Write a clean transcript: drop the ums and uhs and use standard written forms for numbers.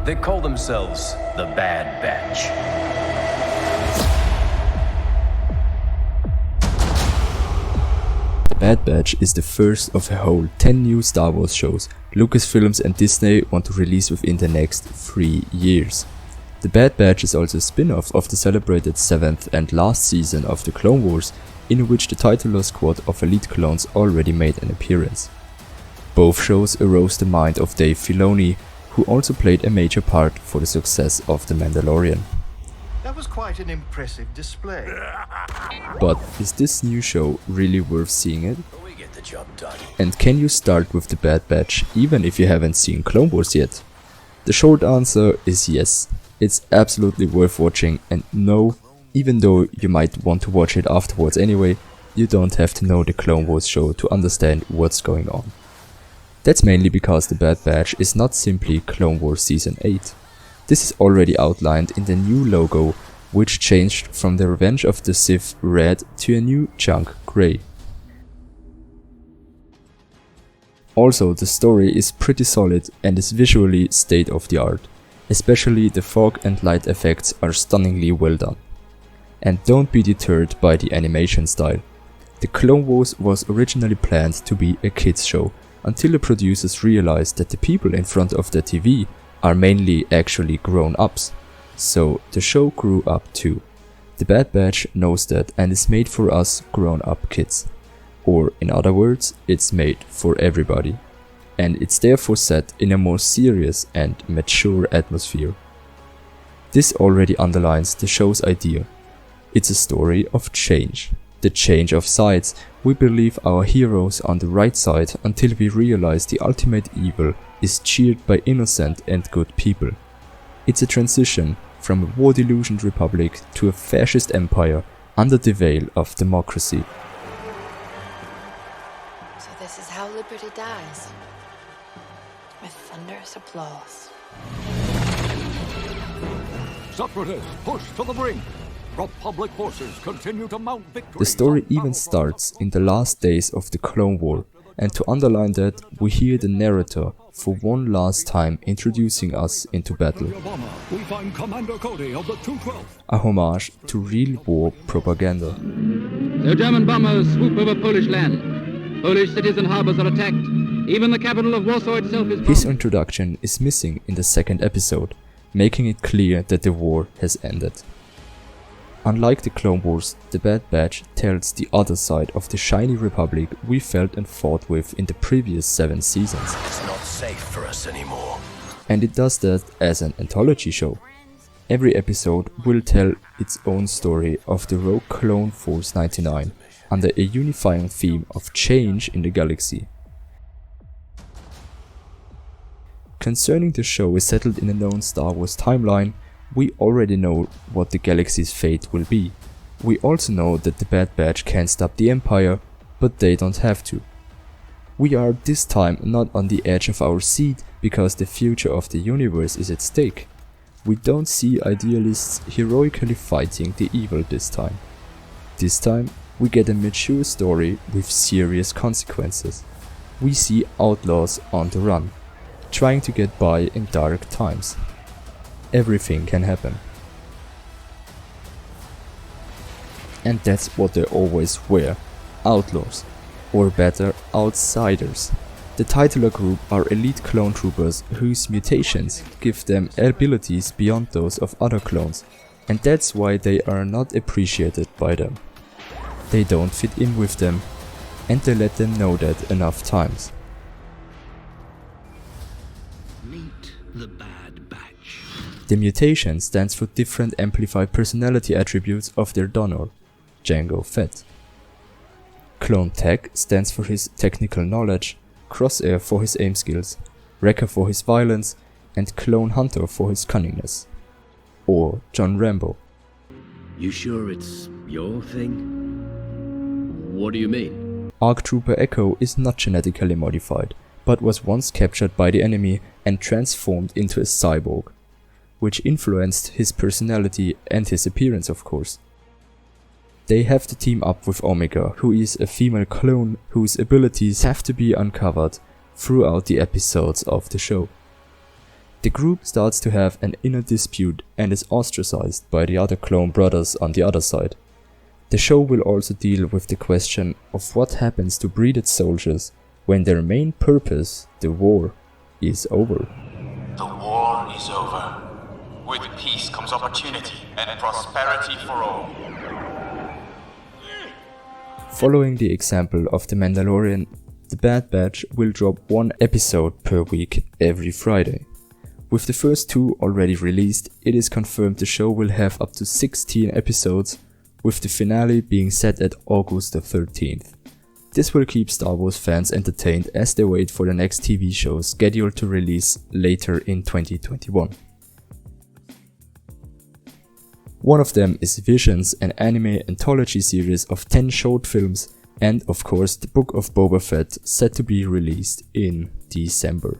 They call themselves the Bad Batch. The Bad Batch is the first of a whole 10 new Star Wars shows Lucasfilms and Disney want to release within the next 3 years. The Bad Batch is also a spin-off of the celebrated 7th and last season of the Clone Wars, in which the titular squad of elite clones already made an appearance. Both shows aroused the mind of Dave Filoni, who also played a major part for the success of The Mandalorian. That was quite an impressive display. But is this new show really worth seeing it? We get the job done. And can you start with The Bad Batch even if you haven't seen Clone Wars yet? The short answer is yes. It's absolutely worth watching, and no, even though you might want to watch it afterwards anyway, you don't have to know the Clone Wars show to understand what's going on. That's mainly because The Bad Batch is not simply Clone Wars Season 8. This is already outlined in the new logo, which changed from the Revenge of the Sith red to a new junk grey. Also, the story is pretty solid and is visually state of the art. Especially the fog and light effects are stunningly well done. And don't be deterred by the animation style. The Clone Wars was originally planned to be a kids show, until the producers realized that the people in front of the TV are mainly actually grown-ups. So the show grew up too. The Bad Batch knows that and is made for us grown-up kids. Or in other words, it's made for everybody. And it's therefore set in a more serious and mature atmosphere. This already underlines the show's idea. It's a story of change. The change of sides. We believe our heroes on the right side until we realize the ultimate evil is cheered by innocent and good people. It's a transition from a war-delusioned republic to a fascist empire under the veil of democracy. So this is how liberty dies. With thunderous applause. Separatists push to the brink. Republic forces continue to mount victory. The story even starts in the last days of the Clone War, and to underline that, we hear the narrator for one last time introducing us into battle. We find Commander Cody of the 212th. A homage to real war propaganda. The German bombers swoop over Polish land. Polish cities and harbors are attacked. Even the capital of Warsaw itself is bombed. His introduction is missing in the second episode, making it clear that the war has ended. Unlike the Clone Wars, the Bad Batch tells the other side of the shiny republic we felt and fought with in the previous 7 seasons. It's not safe for us anymore. And it does that as an anthology show. Every episode will tell its own story of the rogue clone Force 99 under a unifying theme of change in the galaxy. Concerning the show is settled in a known Star Wars timeline, we already know what the galaxy's fate will be. We also know that the Bad Batch can stop the Empire, but they don't have to. We are this time not on the edge of our seat because the future of the universe is at stake. We don't see idealists heroically fighting the evil this time. This time, we get a mature story with serious consequences. We see outlaws on the run, trying to get by in dark times. Everything can happen. And that's what they always were, outlaws, or better, outsiders. The titular group are elite clone troopers whose mutations give them abilities beyond those of other clones, and that's why they are not appreciated by them. They don't fit in with them, and they let them know that enough times. Meet the Bad Batch. The mutation stands for different amplified personality attributes of their donor, Jango Fett. Clone Tech stands for his technical knowledge, Crosshair for his aim skills, Wrecker for his violence, and Clone Hunter for his cunningness. Or John Rambo. You sure it's your thing? What do you mean? ARC Trooper Echo is not genetically modified, but was once captured by the enemy and transformed into a cyborg, which influenced his personality and his appearance, of course. They have to team up with Omega, who is a female clone whose abilities have to be uncovered throughout the episodes of the show. The group starts to have an inner dispute and is ostracized by the other clone brothers on the other side. The show will also deal with the question of what happens to breeded soldiers when their main purpose, the war, is over. The war is over. With peace comes opportunity and prosperity for all. Following the example of The Mandalorian, The Bad Batch will drop one episode per week every Friday. With the first 2 already released, it is confirmed the show will have up to 16 episodes, with the finale being set at August the 13th. This will keep Star Wars fans entertained as they wait for the next TV show scheduled to release later in 2021. One of them is Visions, an anime anthology series of 10 short films, and of course the Book of Boba Fett, set to be released in December.